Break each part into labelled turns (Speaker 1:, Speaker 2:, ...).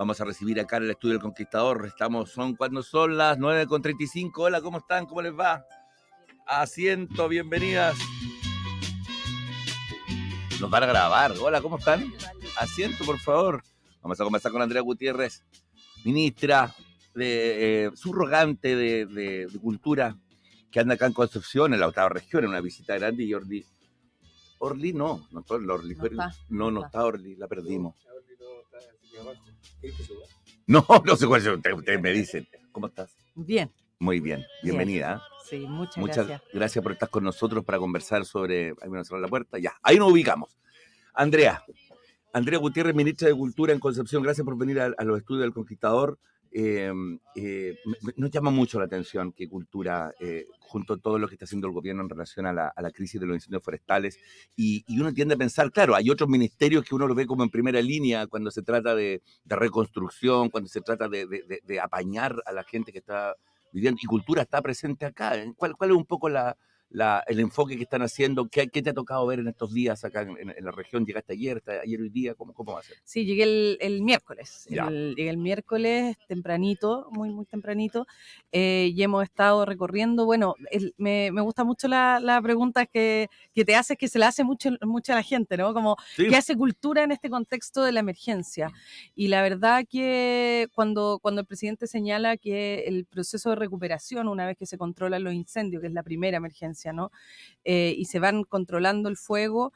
Speaker 1: Vamos a recibir acá en el estudio del Conquistador. Cuando son las 9:35. Hola, ¿cómo están? ¿Cómo les va? Asiento, bienvenidas. Nos van a grabar. Hola, ¿cómo están? Asiento, por favor. Vamos a conversar con Andrea Gutiérrez, ministra subrogante de Cultura, que anda acá en Concepción, en la octava región, en una visita grande. Y Orly no está Orly. No está Orly, la perdimos. No sé cuál es. Ustedes me dicen. ¿Cómo estás?
Speaker 2: Bien.
Speaker 1: Muy bien. Bienvenida.
Speaker 2: Sí, muchas
Speaker 1: gracias por estar con nosotros para conversar sobre... Ahí me van a cerrar la puerta. Ya, ahí nos ubicamos. Andrea Gutiérrez, ministra de Cultura en Concepción, gracias por venir a los estudios del Conquistador. Nos llama mucho la atención que Cultura, junto a todo lo que está haciendo el gobierno en relación a la crisis de los incendios forestales, y uno tiende a pensar, claro, hay otros ministerios que uno lo ve como en primera línea cuando se trata de reconstrucción, cuando se trata de apañar a la gente que está viviendo, y Cultura está presente acá. ¿Cuál es un poco el enfoque que están haciendo? ¿Qué te ha tocado ver en estos días acá en la región? ¿Llegaste ayer hoy día? ¿Cómo va a ser?
Speaker 2: Sí, llegué el miércoles. Llegué el miércoles tempranito, muy tempranito, y hemos estado recorriendo. Bueno, me gusta mucho la pregunta que te haces, que se la hace mucho a la gente, ¿no? Como, sí, ¿qué hace Cultura en este contexto de la emergencia? Y la verdad que cuando el presidente señala que el proceso de recuperación, una vez que se controlan los incendios, que es la primera emergencia, ¿no? Y se van controlando el fuego,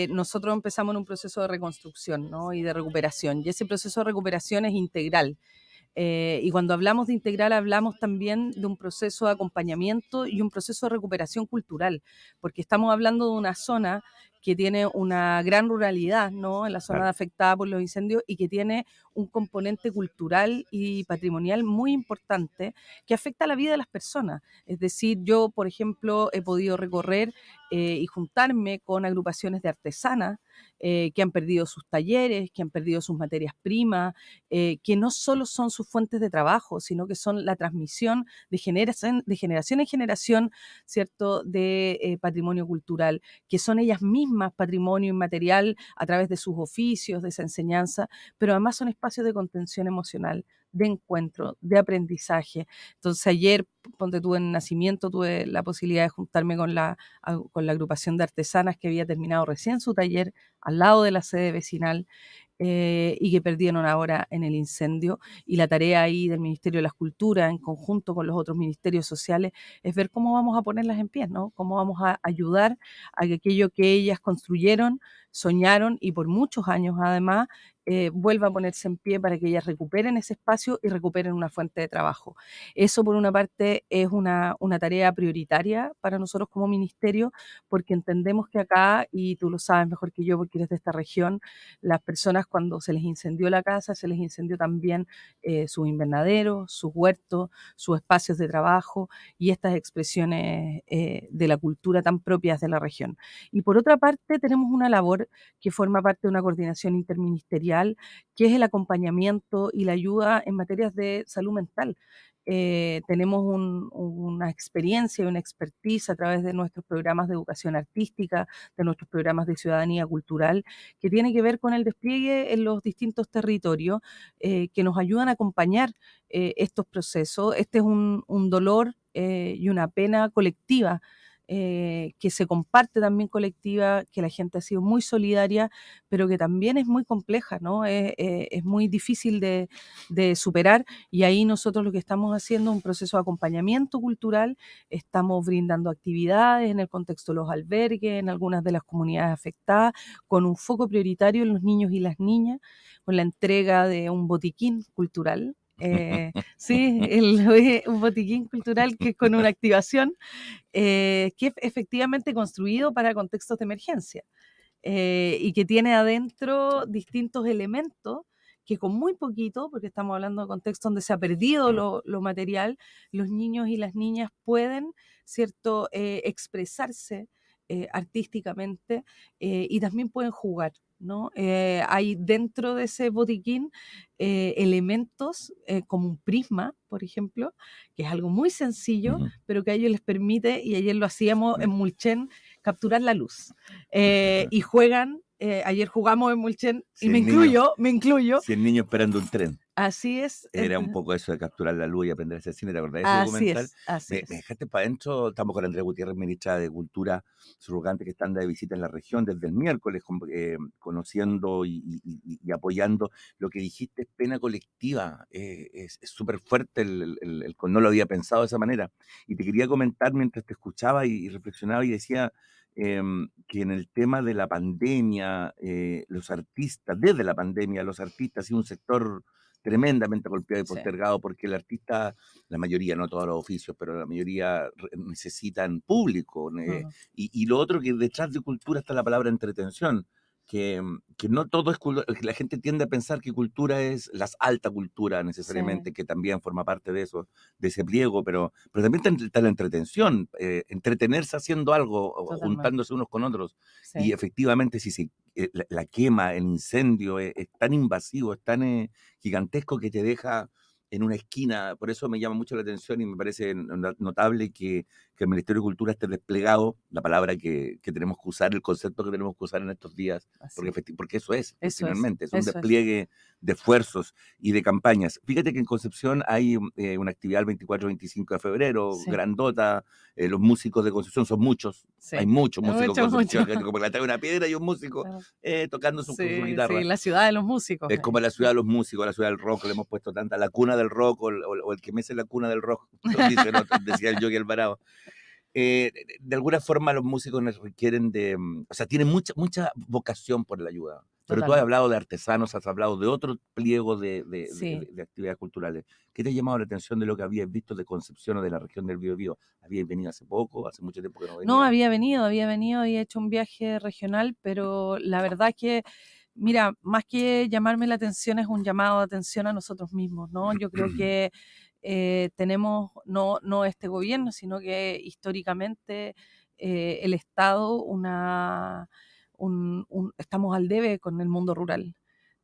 Speaker 2: nosotros empezamos en un proceso de reconstrucción, ¿no? Y de recuperación, y ese proceso de recuperación es integral. Y cuando hablamos de integral, hablamos también de un proceso de acompañamiento y un proceso de recuperación cultural, porque estamos hablando de una zona que tiene una gran ruralidad, ¿no? En la zona afectada por los incendios, y que tiene un componente cultural y patrimonial muy importante que afecta a la vida de las personas. Es decir, yo, por ejemplo, he podido recorrer y juntarme con agrupaciones de artesanas que han perdido sus talleres, que han perdido sus materias primas, que no solo son sus fuentes de trabajo, sino que son la transmisión de generación en generación, ¿cierto?, de patrimonio cultural, que son ellas mismas patrimonio inmaterial a través de sus oficios, de esa enseñanza, pero además son espacios de contención emocional, de encuentro, de aprendizaje. Entonces ayer, ponte tú, en Nacimiento, tuve la posibilidad de juntarme con la agrupación de artesanas que había terminado recién su taller al lado de la sede vecinal, y que perdieron ahora en el incendio, y la tarea ahí del Ministerio de las Culturas en conjunto con los otros ministerios sociales es ver cómo vamos a ponerlas en pie, ¿no? Cómo vamos a ayudar a que aquello que ellas construyeron, soñaron y por muchos años además vuelva a ponerse en pie, para que ellas recuperen ese espacio y recuperen una fuente de trabajo. Eso, por una parte, es una tarea prioritaria para nosotros como ministerio, porque entendemos que acá, y tú lo sabes mejor que yo porque eres de esta región, las personas, cuando se les incendió la casa, se les incendió también sus invernaderos, sus huertos, sus espacios de trabajo y estas expresiones de la cultura tan propias de la región. Y por otra parte, tenemos una labor que forma parte de una coordinación interministerial, que es el acompañamiento y la ayuda en materias de salud mental. Tenemos una experiencia y una expertise a través de nuestros programas de educación artística, de nuestros programas de ciudadanía cultural, que tiene que ver con el despliegue en los distintos territorios, que nos ayudan a acompañar estos procesos. Este es un dolor y una pena colectiva, que se comparte también colectiva, que la gente ha sido muy solidaria, pero que también es muy compleja, ¿no? Es muy difícil de superar, y ahí nosotros lo que estamos haciendo es un proceso de acompañamiento cultural. Estamos brindando actividades en el contexto de los albergues, en algunas de las comunidades afectadas, con un foco prioritario en los niños y las niñas, con la entrega de un botiquín cultural. Sí, un botiquín cultural que es con una activación que es efectivamente construido para contextos de emergencia, y que tiene adentro distintos elementos que con muy poquito, porque estamos hablando de contextos donde se ha perdido lo material, los niños y las niñas pueden, ¿cierto?, expresarse artísticamente, y también pueden jugar, ¿no? Hay dentro de ese botiquín elementos como un prisma, por ejemplo, que es algo muy sencillo, pero que a ellos les permite, y ayer lo hacíamos en Mulchen, capturar la luz. Y juegan ayer jugamos en Mulchen y
Speaker 1: 100
Speaker 2: me incluyo.
Speaker 1: 100 niños esperando un tren.
Speaker 2: Así es.
Speaker 1: Era un poco eso de capturar la luz y aprender a hacer cine, ¿te acordás de ese
Speaker 2: Así
Speaker 1: documental?
Speaker 2: así
Speaker 1: Me
Speaker 2: es.
Speaker 1: dejaste para adentro, estamos con Andrea Gutiérrez, ministra de Cultura, surrogante que está de visita en la región desde el miércoles, conociendo y apoyando. Lo que dijiste es pena colectiva, es súper fuerte, no lo había pensado de esa manera. Y te quería comentar mientras te escuchaba y reflexionaba y decía que en el tema de la pandemia, los artistas, desde la pandemia, los artistas y un sector tremendamente golpeado y
Speaker 2: Sí.
Speaker 1: postergado porque el artista, la mayoría, no todos los oficios, pero la mayoría necesitan público. Y lo otro que detrás de cultura está la palabra entretención, que no todo es cultura, que la gente tiende a pensar que cultura es la alta cultura necesariamente,
Speaker 2: Sí.
Speaker 1: que también forma parte de eso, de ese pliego, pero también está la entretención, entretenerse haciendo algo, juntándose unos con otros.
Speaker 2: Sí.
Speaker 1: Y efectivamente, si se la quema, el incendio es tan invasivo, es tan gigantesco que te deja en una esquina. Por eso me llama mucho la atención y me parece notable que el Ministerio de Cultura esté desplegado, la palabra que tenemos que usar, el concepto que tenemos que usar en estos días, porque eso es, finalmente, es un despliegue de esfuerzos y de campañas. Fíjate que en Concepción hay una actividad el 24-25 de febrero, grandota, los músicos de Concepción son muchos, hay muchos músicos de Concepción, como que le trae una piedra y un músico tocando su guitarra.
Speaker 2: Sí, la ciudad de los músicos.
Speaker 1: Es como la ciudad de los músicos, la ciudad del rock, le hemos puesto tanta, la cuna del rock, o el que mece la cuna del rock, decía el Yogi Alvarado. De alguna forma los músicos nos requieren o sea, tienen mucha vocación por la ayuda. Pero tú has hablado de artesanos, has hablado de otro pliego de actividades culturales. ¿Qué te ha llamado la atención de lo que habías visto de Concepción o de la región del Biobío? ¿Habías venido hace poco? ¿Hace mucho tiempo que no venía?
Speaker 2: No, había venido y he hecho un viaje regional, pero la verdad que, mira, más que llamarme la atención, es un llamado de atención a nosotros mismos, ¿no? Yo creo que tenemos, no este gobierno, sino que históricamente el Estado, estamos al debe con el mundo rural.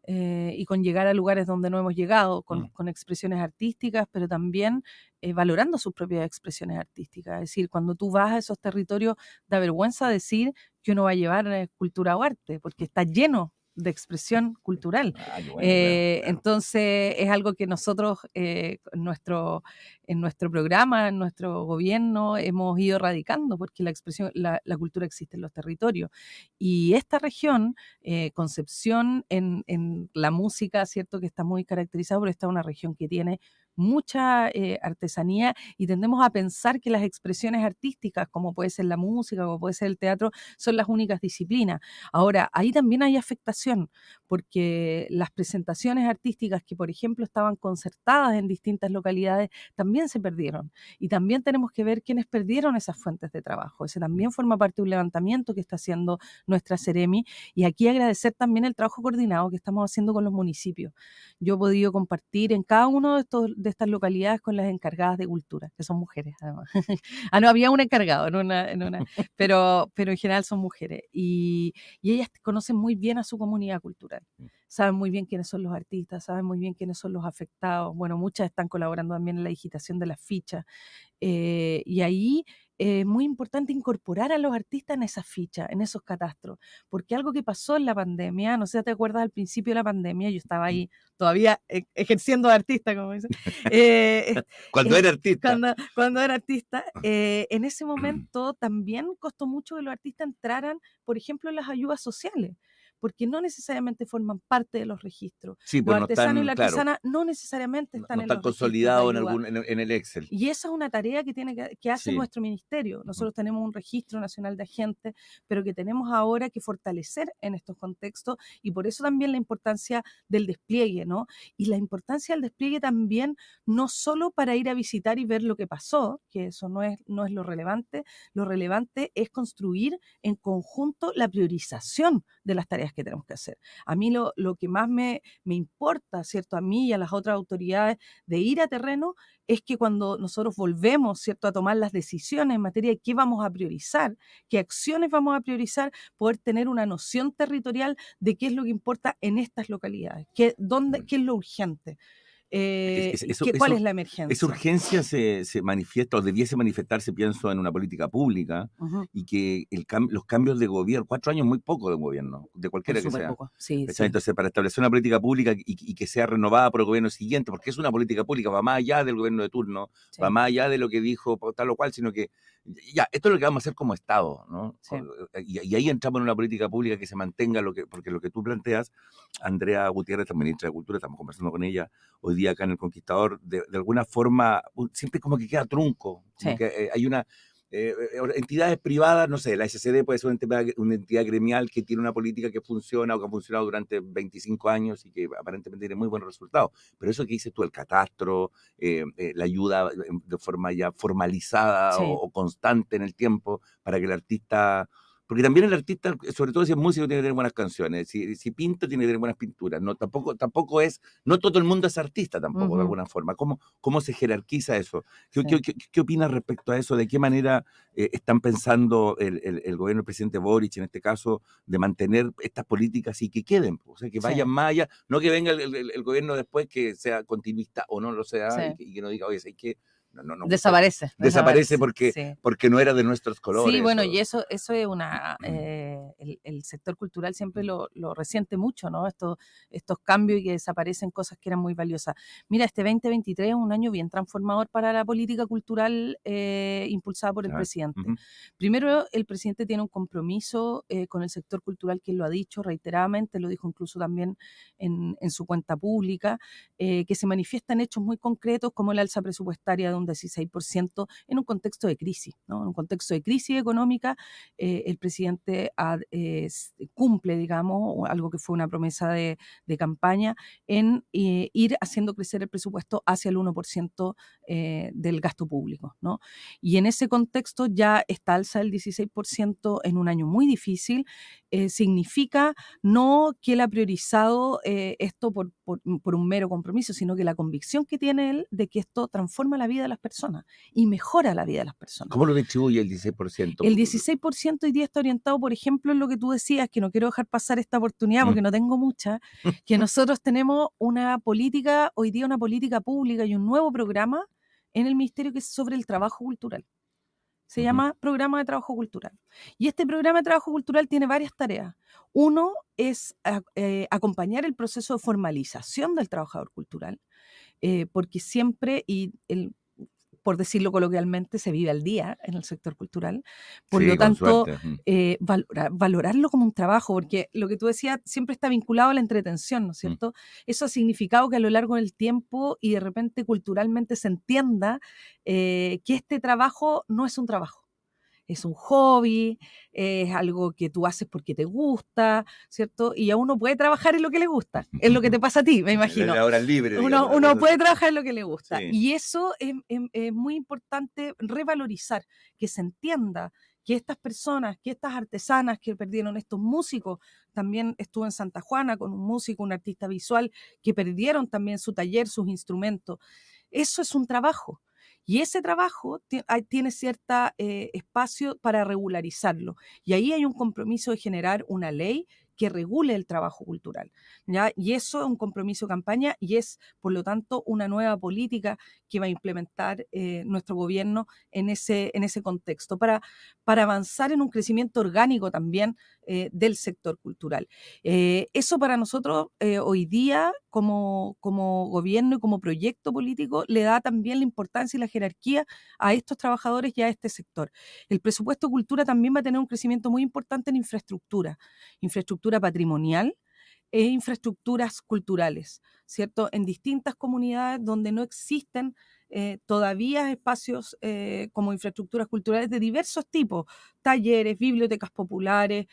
Speaker 2: Y con llegar a lugares donde no hemos llegado, con expresiones artísticas, pero también valorando sus propias expresiones artísticas. Es decir, cuando tú vas a esos territorios, da vergüenza decir que uno va a llevar cultura o arte, porque está lleno de expresión cultural.
Speaker 1: Claro.
Speaker 2: Entonces, es algo que nosotros en nuestro programa, en nuestro gobierno, hemos ido radicando, porque la cultura existe en los territorios. Y esta región, Concepción, en la música, cierto que está muy caracterizada, pero esta es una región que tiene mucha artesanía y tendemos a pensar que las expresiones artísticas, como puede ser la música, como puede ser el teatro, son las únicas disciplinas. Ahora, ahí también hay afectación, porque las presentaciones artísticas que, por ejemplo, estaban concertadas en distintas localidades, también se perdieron. Y también tenemos que ver quiénes perdieron esas fuentes de trabajo. Ese también forma parte de un levantamiento que está haciendo nuestra Seremi. Y aquí agradecer también el trabajo coordinado que estamos haciendo con los municipios. Yo he podido compartir en cada uno de estas localidades con las encargadas de cultura, que son mujeres, además. No, había un encargado, pero en general son mujeres. Y ellas conocen muy bien a su comunidad cultural. Saben muy bien quiénes son los artistas, saben muy bien quiénes son los afectados. Bueno, muchas están colaborando también en la digitación de las fichas. Y ahí es muy importante incorporar a los artistas en esas fichas, en esos catastros, porque algo que pasó en la pandemia, no sé si te acuerdas al principio de la pandemia, yo estaba ahí todavía ejerciendo de artista, como dicen.
Speaker 1: Cuando era artista.
Speaker 2: Cuando era artista, en ese momento también costó mucho que los artistas entraran, por ejemplo, en las ayudas sociales, porque no necesariamente forman parte de los registros.
Speaker 1: Sí,
Speaker 2: los
Speaker 1: pues
Speaker 2: artesanos y la artesana no necesariamente están en los
Speaker 1: consolidados
Speaker 2: registros
Speaker 1: en el Excel.
Speaker 2: y esa es una tarea que hace nuestro ministerio. Nosotros tenemos un registro nacional de agentes, pero que tenemos ahora que fortalecer en estos contextos, y por eso también la importancia del despliegue, ¿no? Y la importancia del despliegue también, no solo para ir a visitar y ver lo que pasó, que eso no es lo relevante es construir en conjunto la priorización de las tareas que tenemos que hacer. A mí lo que más me importa, ¿cierto? A mí y a las otras autoridades de ir a terreno es que cuando nosotros volvemos, ¿cierto?, a tomar las decisiones en materia de qué vamos a priorizar, qué acciones vamos a priorizar, poder tener una noción territorial de qué es lo que importa en estas localidades, qué es lo urgente. ¿Cuál es la
Speaker 1: esa
Speaker 2: emergencia?
Speaker 1: urgencia se manifiesta o debiese manifestarse, pienso, en una política pública
Speaker 2: Ujú.
Speaker 1: y que los cambios de gobierno, 4 años es muy poco de un gobierno, de
Speaker 2: Es
Speaker 1: cualquiera que
Speaker 2: súper
Speaker 1: sea.
Speaker 2: poco, sí,
Speaker 1: ¿Cachai?
Speaker 2: sí,
Speaker 1: Entonces, para establecer una política pública y que sea renovada por el gobierno siguiente, porque es una política pública, va más allá del gobierno de turno, va
Speaker 2: sí,
Speaker 1: más allá de lo que dijo tal o cual, sino que ya, esto es lo que vamos a hacer como Estado, ¿no?
Speaker 2: sí.
Speaker 1: Y ahí entramos en una política pública que se mantenga, porque lo que tú planteas, Andrea Gutiérrez, la ministra de Cultura, estamos conversando con ella hoy día acá en El Conquistador, de alguna forma, siempre como que queda trunco, como
Speaker 2: Sí.
Speaker 1: que hay entidades privadas, no sé, la SCD puede ser una entidad gremial que tiene una política que funciona o que ha funcionado durante 25 años y que aparentemente tiene muy buenos resultados. Pero eso que dices tú, el catastro, la ayuda de forma ya formalizada
Speaker 2: Sí,
Speaker 1: o constante en el tiempo para que el artista... Porque también el artista, sobre todo si es músico, tiene que tener buenas canciones. Si pinta, tiene que tener buenas pinturas. No, tampoco es... No todo el mundo es artista tampoco, de
Speaker 2: ujú,
Speaker 1: alguna forma. ¿Cómo se jerarquiza eso? ¿Qué,
Speaker 2: sí.
Speaker 1: qué, qué, qué opinas respecto a eso? ¿De qué manera están pensando el gobierno del presidente Boric, en este caso, de mantener estas políticas y que queden? O sea, que
Speaker 2: Sí,
Speaker 1: vayan más allá. No que venga el gobierno después que sea continuista o no lo sea
Speaker 2: sí.
Speaker 1: y que no diga, oye, ¿sabes qué? No nos gusta esto.
Speaker 2: Desaparece,
Speaker 1: Desaparece
Speaker 2: desaparece, sí.
Speaker 1: porque no era de nuestros
Speaker 2: Sí,
Speaker 1: colores.
Speaker 2: bueno, y eso es el sector cultural siempre lo resiente mucho, ¿no? Estos cambios y que desaparecen cosas que eran muy valiosas. Mira, este 2023 es un año bien transformador para la política cultural impulsada por el
Speaker 1: A ver,
Speaker 2: presidente.
Speaker 1: ujú,
Speaker 2: Primero, el presidente tiene un compromiso con el sector cultural, que lo ha dicho reiteradamente, lo dijo incluso también en su cuenta pública, que se manifiesta en hechos muy concretos como el alza presupuestaria de un 16% en un contexto de crisis, ¿no? En un contexto de crisis económica, el presidente cumple, digamos, algo que fue una promesa de campaña, en ir haciendo crecer el presupuesto hacia el 1% del gasto público, ¿no? Y en ese contexto ya esta alza del 16% en un año muy difícil significa no que él ha priorizado esto por un mero compromiso, sino que la convicción que tiene él de que esto transforma la vida de las personas y mejora la vida de las personas.
Speaker 1: ¿cómo lo distribuye el 16%?
Speaker 2: El 16% hoy día está orientado, por ejemplo, en lo que tú decías, que no quiero dejar pasar esta oportunidad porque no tengo mucha, que nosotros tenemos una política, hoy día una política pública y un nuevo programa en el Ministerio que es sobre el trabajo cultural. Se llama Programa de Trabajo Cultural. Y este programa de trabajo cultural tiene varias tareas. Uno es acompañar el proceso de formalización del trabajador cultural, porque siempre, por decirlo coloquialmente, se vive al día en el sector cultural. Por lo
Speaker 1: Sí, con
Speaker 2: tanto,
Speaker 1: suerte.
Speaker 2: valorarlo como un trabajo, porque lo que tú decías siempre está vinculado a la entretención, ¿no es cierto? Eso ha significado que a lo largo del tiempo y de repente culturalmente se entienda que este trabajo no es un trabajo. Es un hobby, es algo que tú haces porque te gusta, ¿cierto? Y a uno puede trabajar en lo que le gusta, es lo que te pasa a ti, me imagino.
Speaker 1: La hora libre, digamos, una
Speaker 2: Uno
Speaker 1: cosa
Speaker 2: puede
Speaker 1: así.
Speaker 2: trabajar en lo que le gusta.
Speaker 1: Sí.
Speaker 2: Y eso es muy importante revalorizar, que se entienda que estas personas, que estas artesanas que perdieron, estos músicos, también estuve en Santa Juana con un músico, un artista visual, que perdieron también su taller, sus instrumentos. Eso es un trabajo. Y ese trabajo tiene cierto espacio para regularizarlo. Y ahí hay un compromiso de generar una ley que regule el trabajo cultural, ¿ya? Y eso es un compromiso de campaña y es, por lo tanto, una nueva política que va a implementar nuestro gobierno en ese contexto, para avanzar en un crecimiento orgánico también del sector cultural. Eso para nosotros hoy día, como gobierno y como proyecto político, le da también la importancia y la jerarquía a estos trabajadores y a este sector. El presupuesto cultura también va a tener un crecimiento muy importante en infraestructura patrimonial e infraestructuras culturales, ¿cierto? En distintas comunidades donde no existen todavía espacios como infraestructuras culturales de diversos tipos, talleres, bibliotecas populares,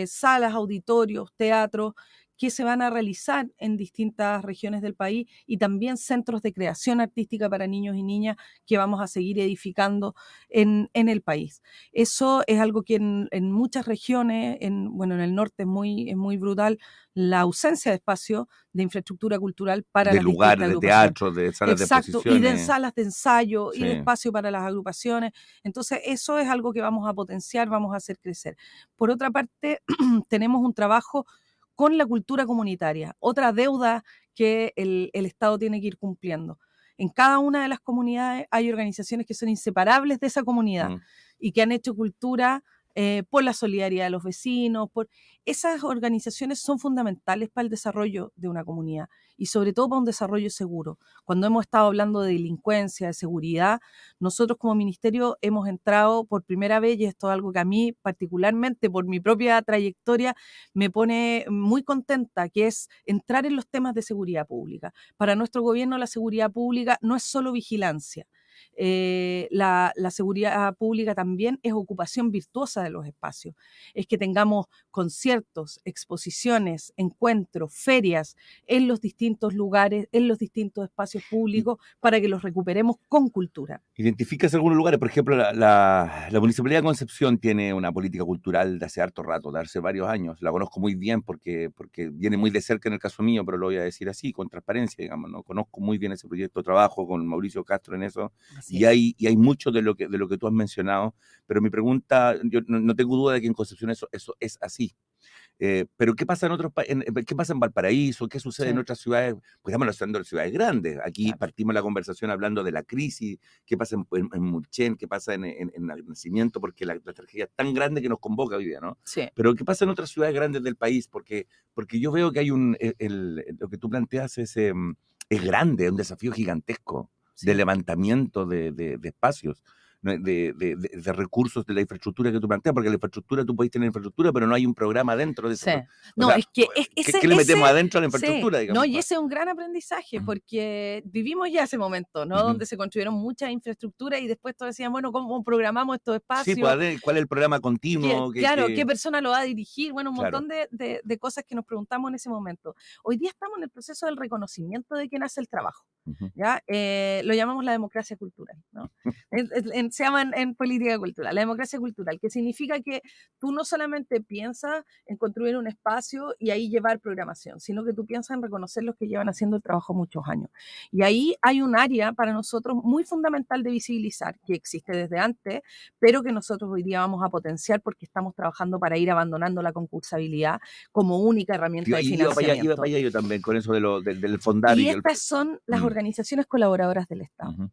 Speaker 2: salas, auditorios, teatros, que se van a realizar en distintas regiones del país y también centros de creación artística para niños y niñas que vamos a seguir edificando en el país. Eso es algo que en muchas regiones, bueno, en el norte es muy brutal la ausencia de espacio de infraestructura cultural para
Speaker 1: De
Speaker 2: las distintas
Speaker 1: lugares, de
Speaker 2: agrupaciones.
Speaker 1: teatro, de salas de
Speaker 2: Exacto, y de
Speaker 1: exposiciones.
Speaker 2: salas de ensayo y de
Speaker 1: Sí.
Speaker 2: espacio para las agrupaciones. Entonces, eso es algo que vamos a potenciar, vamos a hacer crecer. Por otra parte, tenemos un trabajo con la cultura comunitaria, otra deuda que el Estado tiene que ir cumpliendo. En cada una de las comunidades hay organizaciones que son inseparables de esa comunidad y que han hecho cultura por la solidaridad de los vecinos. Esas organizaciones son fundamentales para el desarrollo de una comunidad y sobre todo para un desarrollo seguro. Cuando hemos estado hablando de delincuencia, de seguridad, nosotros como ministerio hemos entrado por primera vez, y esto es algo que a mí particularmente por mi propia trayectoria me pone muy contenta, que es entrar en los temas de seguridad pública. Para nuestro gobierno la seguridad pública no es solo vigilancia. La seguridad pública también es ocupación virtuosa de los espacios, es que tengamos conciertos, exposiciones, encuentros, ferias en los distintos lugares, en los distintos espacios públicos para que los recuperemos con cultura.
Speaker 1: ¿Identificas algunos lugares? Por ejemplo, la Municipalidad de Concepción tiene una política cultural de hace harto rato, de hace varios años. La conozco muy bien porque viene muy de cerca en el caso mío, pero lo voy a decir así, con transparencia, digamos, ¿no? Conozco muy bien ese proyecto, trabajo con Mauricio Castro en eso, y hay mucho de lo que tú has mencionado, pero mi pregunta, yo no tengo duda de que en Concepción eso es así. Pero ¿qué pasa qué pasa en Valparaíso? ¿Qué sucede en otras ciudades? Pues estamos hablando de ciudades grandes. Aquí partimos la conversación hablando de la crisis, qué pasa en Mulchen, qué pasa en el Nacimiento, porque la tragedia es tan grande que nos convoca hoy día, ¿no?
Speaker 2: Sí.
Speaker 1: Pero ¿qué pasa en otras ciudades grandes del país? Porque yo veo que hay lo que tú planteas es grande, es un desafío gigantesco de levantamiento de espacios. De recursos de la infraestructura que tú planteas, porque la infraestructura, tú podés tener infraestructura, pero no hay un programa dentro de eso.
Speaker 2: Sí. No, es que
Speaker 1: ¿qué le metemos adentro a la infraestructura?
Speaker 2: Digamos, no, y ese es un gran aprendizaje, porque vivimos ya ese momento, ¿no? Donde se construyeron muchas infraestructuras y después todos decían, bueno, ¿cómo programamos estos espacios?
Speaker 1: Sí, pues, ¿cuál es el programa continuo?
Speaker 2: ¿Qué persona lo va a dirigir? Bueno, un montón de cosas que nos preguntamos en ese momento. Hoy día estamos en el proceso del reconocimiento de quién hace el trabajo. ¿Ya? Lo llamamos la democracia cultural, ¿no? Se llama en política cultural, la democracia cultural, que significa que tú no solamente piensas en construir un espacio y ahí llevar programación, sino que tú piensas en reconocer los que llevan haciendo el trabajo muchos años. Y ahí hay un área para nosotros muy fundamental de visibilizar, que existe desde antes, pero que nosotros hoy día vamos a potenciar porque estamos trabajando para ir abandonando la concursabilidad como única herramienta de financiamiento.
Speaker 1: Iba para allá yo también con eso del fondar.
Speaker 2: Y estas son las organizaciones colaboradoras del Estado.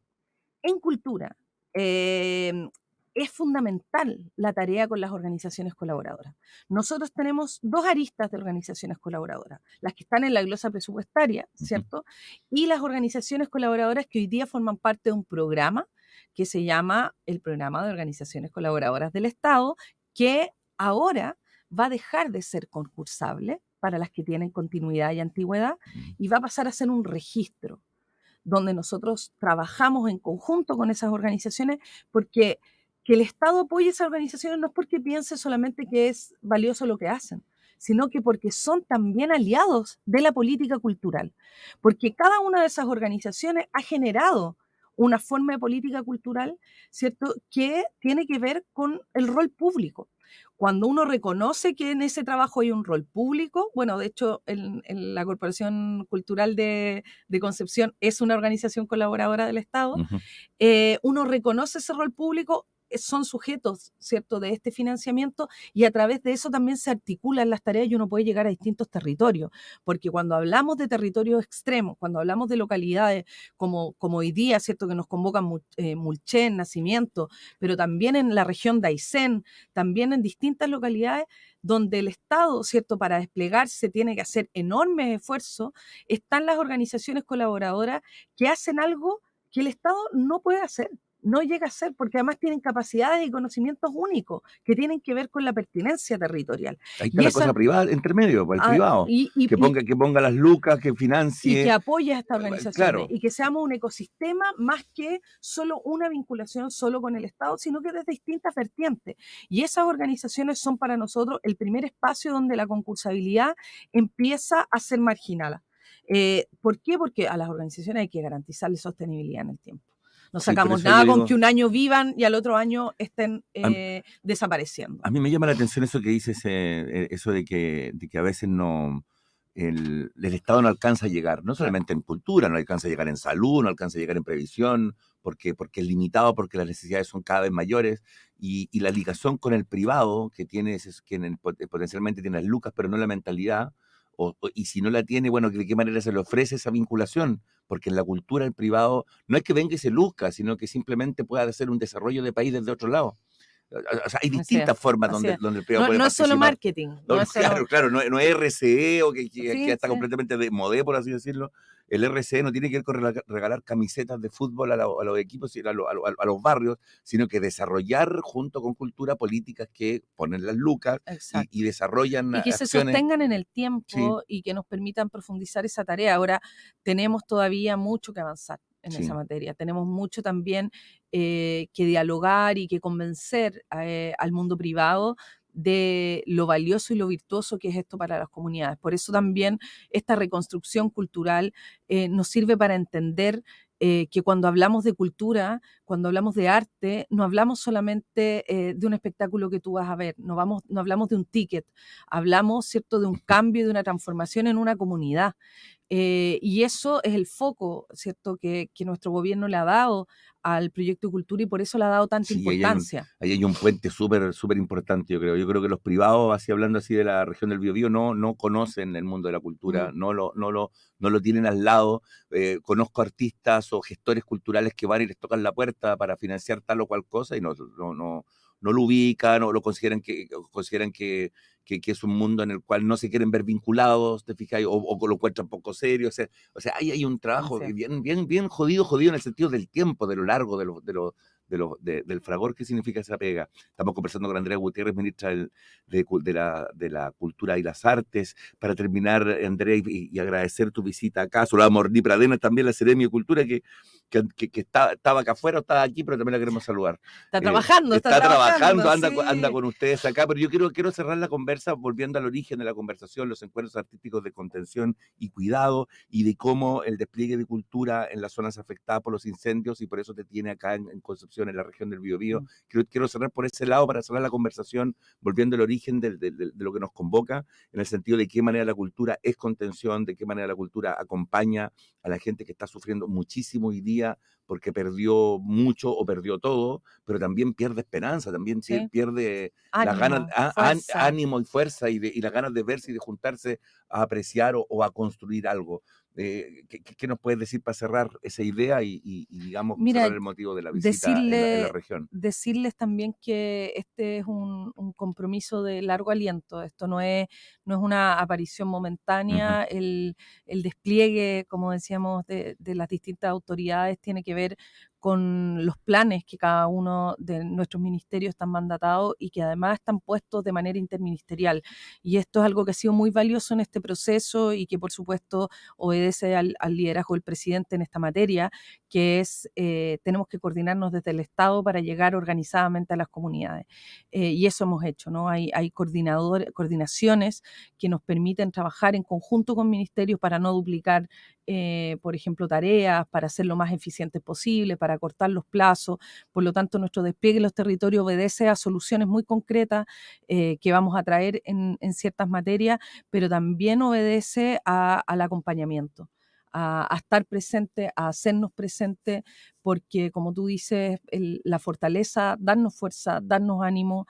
Speaker 2: En cultura, es fundamental la tarea con las organizaciones colaboradoras. Nosotros tenemos dos aristas de organizaciones colaboradoras, las que están en la glosa presupuestaria, ¿cierto? Y las organizaciones colaboradoras que hoy día forman parte de un programa que se llama el Programa de Organizaciones Colaboradoras del Estado, que ahora va a dejar de ser concursable para las que tienen continuidad y antigüedad y va a pasar a ser un registro donde nosotros trabajamos en conjunto con esas organizaciones, porque que el Estado apoye esas organizaciones no es porque piense solamente que es valioso lo que hacen, sino que porque son también aliados de la política cultural, porque cada una de esas organizaciones ha generado una forma de política cultural, ¿cierto?, que tiene que ver con el rol público. Cuando uno reconoce que en ese trabajo hay un rol público, bueno, de hecho, en la Corporación Cultural de Concepción es una organización colaboradora del Estado, uno reconoce ese rol público, son sujetos, ¿cierto?, de este financiamiento y a través de eso también se articulan las tareas y uno puede llegar a distintos territorios, porque cuando hablamos de territorios extremos, cuando hablamos de localidades como hoy día, ¿cierto?, que nos convocan Mulchen, Nacimiento, pero también en la región de Aysén, también en distintas localidades donde el Estado, ¿cierto?, para desplegarse tiene que hacer enormes esfuerzos, están las organizaciones colaboradoras que hacen algo que el Estado no puede hacer, no llega a ser, porque además tienen capacidades y conocimientos únicos que tienen que ver con la pertinencia territorial.
Speaker 1: Ahí está la cosa privada, entre medio, el privado, que ponga las lucas, que financie.
Speaker 2: Y que apoye a estas organizaciones,
Speaker 1: claro.
Speaker 2: Y que seamos un ecosistema más que solo una vinculación solo con el Estado, sino que desde distintas vertientes. Y esas organizaciones son para nosotros el primer espacio donde la concursabilidad empieza a ser marginada. ¿Por qué? Porque a las organizaciones hay que garantizarle sostenibilidad en el tiempo. No sacamos nada con que un año vivan y al otro año estén desapareciendo.
Speaker 1: A mí me llama la atención eso que dices, eso de que a veces el Estado no alcanza a llegar, no solamente en cultura, no alcanza a llegar en salud, no alcanza a llegar en previsión, porque es limitado, porque las necesidades son cada vez mayores, y la ligación con el privado, que potencialmente tiene las lucas, pero no la mentalidad, y si no la tiene, bueno, ¿de qué manera se le ofrece esa vinculación? Porque en la cultura el privado no es que venga y se luzca, sino que simplemente pueda hacer un desarrollo de país desde otro lado. O sea, hay
Speaker 2: Así es,
Speaker 1: distintas formas
Speaker 2: así es.
Speaker 1: donde el privado
Speaker 2: No,
Speaker 1: puede
Speaker 2: no es solo
Speaker 1: participar.
Speaker 2: marketing,
Speaker 1: No,
Speaker 2: no
Speaker 1: no,
Speaker 2: es solo...
Speaker 1: claro, no es RCE o que
Speaker 2: Sí,
Speaker 1: está
Speaker 2: sí,
Speaker 1: completamente de modé, por así decirlo. El RCE no tiene que ver con regalar camisetas de fútbol a los equipos, a los barrios, sino que desarrollar junto con cultura políticas que ponen las lucas y
Speaker 2: exacto.
Speaker 1: desarrollan
Speaker 2: Y que se
Speaker 1: acciones.
Speaker 2: sostengan en el
Speaker 1: Sí,
Speaker 2: tiempo y que nos permitan profundizar esa tarea. Ahora, tenemos todavía mucho que avanzar en esa
Speaker 1: sí,
Speaker 2: materia. Tenemos mucho también que dialogar y que convencer al mundo privado de lo valioso y lo virtuoso que es esto para las comunidades. Por eso también esta reconstrucción cultural nos sirve para entender que cuando hablamos de cultura, cuando hablamos de arte, no hablamos solamente de un espectáculo que tú vas a ver, no hablamos de un ticket, hablamos, ¿cierto?, de un cambio, de una transformación en una comunidad. Y eso es el foco, ¿cierto?, que nuestro gobierno le ha dado al proyecto de cultura y por eso le ha dado tanta
Speaker 1: sí,
Speaker 2: importancia.
Speaker 1: ahí hay un puente súper importante, yo creo. Yo creo que los privados, así hablando así de la región del Biobío, no conocen el mundo de la cultura,
Speaker 2: Mm,
Speaker 1: no lo tienen al lado. Conozco artistas o gestores culturales que van y les tocan la puerta para financiar tal o cual cosa y no lo ubican o lo consideran que es un mundo en el cual no se quieren ver vinculados, ¿te fijas? O lo encuentran poco serio. O sea, ahí hay un trabajo
Speaker 2: así es.
Speaker 1: bien jodido en el sentido del tiempo, de lo largo, del fragor que significa esa pega. Estamos conversando con Andrea Gutiérrez, ministra de la Cultura y las Artes. Para terminar, Andrea, y agradecer tu visita acá. Saludamos a Orní Pradena, también la Seremi de Cultura, que estaba acá afuera o estaba aquí, pero también la queremos saludar.
Speaker 2: Está
Speaker 1: Está trabajando,
Speaker 2: trabajando,
Speaker 1: anda
Speaker 2: sí.
Speaker 1: con ustedes acá, pero yo quiero cerrar la conversa volviendo al origen de la conversación, los encuentros artísticos de contención y cuidado, y de cómo el despliegue de cultura en las zonas afectadas por los incendios, y por eso te tiene acá en Concepción, en la región del Biobío.
Speaker 2: Mm.
Speaker 1: Quiero cerrar por ese lado para cerrar la conversación, volviendo al origen de lo que nos convoca, en el sentido de qué manera la cultura es contención, de qué manera la cultura acompaña a la gente que está sufriendo muchísimo hoy día porque perdió mucho o perdió todo, pero también pierde esperanza, también
Speaker 2: Sí,
Speaker 1: pierde las ganas,
Speaker 2: ánimo, fuerza.
Speaker 1: ánimo y fuerza y las ganas de verse y de juntarse a apreciar o a construir algo. ¿Qué nos puedes decir para cerrar esa idea y, digamos,
Speaker 2: Mira,
Speaker 1: cerrar el motivo de la visita en la
Speaker 2: decirle,
Speaker 1: región?
Speaker 2: decirles también que este es un compromiso de largo aliento. Esto no es una aparición
Speaker 1: Ujú.
Speaker 2: momentánea. El despliegue, como decíamos, de las distintas autoridades tiene que ver con los planes que cada uno de nuestros ministerios están mandatados y que además están puestos de manera interministerial. Y esto es algo que ha sido muy valioso en este proceso y que, por supuesto, obedece al liderazgo del presidente en esta materia, que es tenemos que coordinarnos desde el Estado para llegar organizadamente a las comunidades. Y eso hemos hecho, ¿no? Hay coordinaciones que nos permiten trabajar en conjunto con ministerios para no duplicar, por ejemplo, tareas, para ser lo más eficientes posible, para cortar los plazos. Por lo tanto, nuestro despliegue en los territorios obedece a soluciones muy concretas que vamos a traer en ciertas materias, pero también obedece al acompañamiento. A estar presente, a hacernos presente, porque como tú dices, la fortaleza, darnos fuerza, darnos ánimo,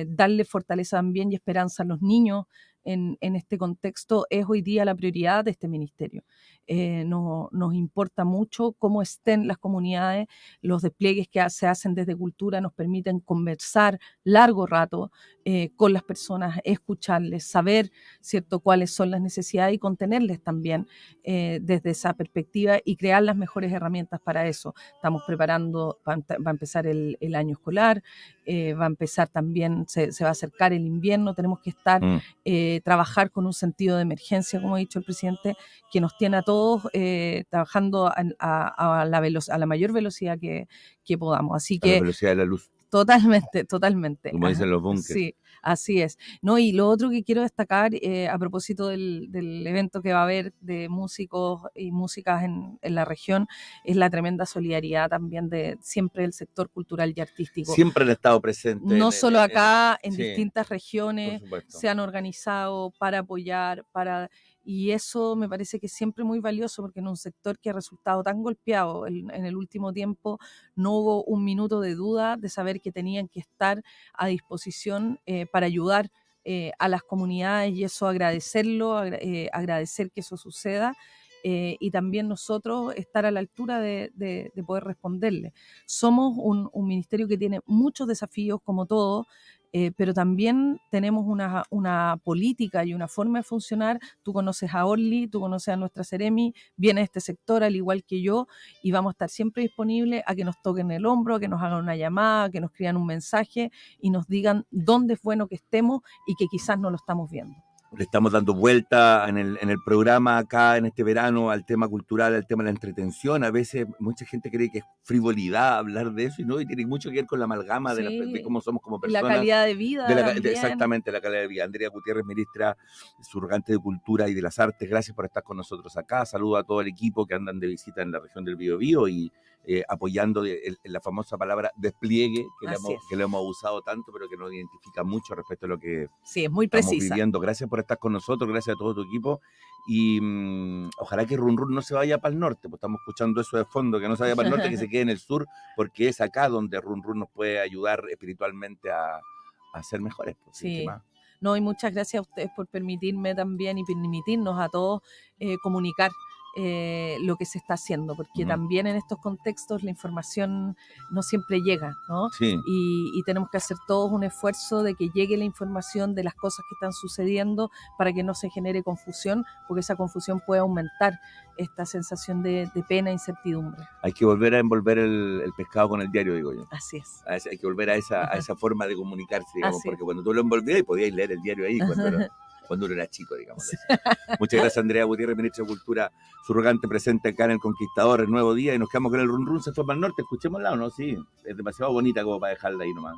Speaker 2: darle fortaleza también y esperanza a los niños en este contexto es hoy día la prioridad de este ministerio. Nos importa mucho cómo estén las comunidades, los despliegues que se hacen desde cultura nos permiten conversar largo rato con las personas, escucharles, saber, ¿cierto?, cuáles son las necesidades y contenerles también desde esa perspectiva y crear las mejores herramientas para eso. Estamos preparando, va a empezar el año escolar, va a empezar también, se va a acercar el invierno, tenemos que estar,
Speaker 1: Mm.
Speaker 2: trabajar con un sentido de emergencia, como ha dicho el presidente, que nos tiene a todos trabajando a la mayor velocidad que podamos. Así
Speaker 1: A la
Speaker 2: que
Speaker 1: velocidad de la luz,
Speaker 2: totalmente, totalmente.
Speaker 1: como
Speaker 2: Ajá,
Speaker 1: dicen los búnkers.
Speaker 2: sí, así es. No, y lo otro que quiero destacar a propósito del evento que va a haber de músicos y músicas en la región es la tremenda solidaridad también de siempre del sector cultural y artístico.
Speaker 1: Siempre han estado presentes
Speaker 2: No solo acá, en
Speaker 1: sí,
Speaker 2: distintas
Speaker 1: por
Speaker 2: regiones
Speaker 1: supuesto.
Speaker 2: se han organizado para apoyar, y eso me parece que es siempre muy valioso porque en un sector que ha resultado tan golpeado en el último tiempo no hubo un minuto de duda de saber que tenían que estar a disposición para ayudar a las comunidades, y eso agradecerlo, agradecer que eso suceda. Y también nosotros estar a la altura de poder responderle. Somos un ministerio que tiene muchos desafíos, como todo, pero también tenemos una política y una forma de funcionar. Tú conoces a Orly, tú conoces a nuestra Seremi, viene de este sector al igual que yo, y vamos a estar siempre disponibles a que nos toquen el hombro, a que nos hagan una llamada, a que nos escriban un mensaje y nos digan dónde es bueno que estemos y que quizás no lo estamos viendo.
Speaker 1: Le estamos dando vuelta en el programa acá en este verano al tema cultural, al tema de la entretención. A veces mucha gente cree que es frivolidad hablar de eso, y no, y tiene mucho que ver con la amalgama de cómo somos como personas.
Speaker 2: La calidad de vida
Speaker 1: exactamente, la calidad de vida. Andrea Gutiérrez, ministra surgante de Cultura y de las Artes, gracias por estar con nosotros acá. Saludo a todo el equipo que andan de visita en la región del Biobío y apoyando la famosa palabra despliegue, que le hemos usado tanto, pero que nos identifica mucho respecto a lo que
Speaker 2: es muy
Speaker 1: estamos
Speaker 2: precisa.
Speaker 1: viviendo. Gracias por estar con nosotros, gracias a todo tu equipo, y ojalá que Run Run no se vaya para el norte, pues estamos escuchando eso de fondo, que no se vaya para el norte, que se quede en el sur, porque es acá donde Run Run nos puede ayudar espiritualmente a ser mejores. Pues,
Speaker 2: sí. No, y muchas gracias a ustedes por permitirme también y permitirnos a todos comunicar lo que se está haciendo, porque también en estos contextos la información no siempre llega, ¿no?
Speaker 1: Sí.
Speaker 2: Y tenemos que hacer todos un esfuerzo de que llegue la información de las cosas que están sucediendo para que no se genere confusión, porque esa confusión puede aumentar esta sensación de pena e incertidumbre.
Speaker 1: Hay que volver a envolver el pescado con el diario, digo yo.
Speaker 2: Así es.
Speaker 1: Hay que volver a esa forma de comunicarse, digamos, porque cuando tú lo envolvías podías leer el diario ahí cuando uno era chico, digamos. Sí. Muchas gracias, Andrea Gutiérrez, ministra de Cultura, surrogante, presente acá en El Conquistador, el Nuevo Día, y nos quedamos con el Run Run, se fue para el norte. Escuchémosla, ¿o no? Sí, es demasiado bonita como para dejarla ahí nomás.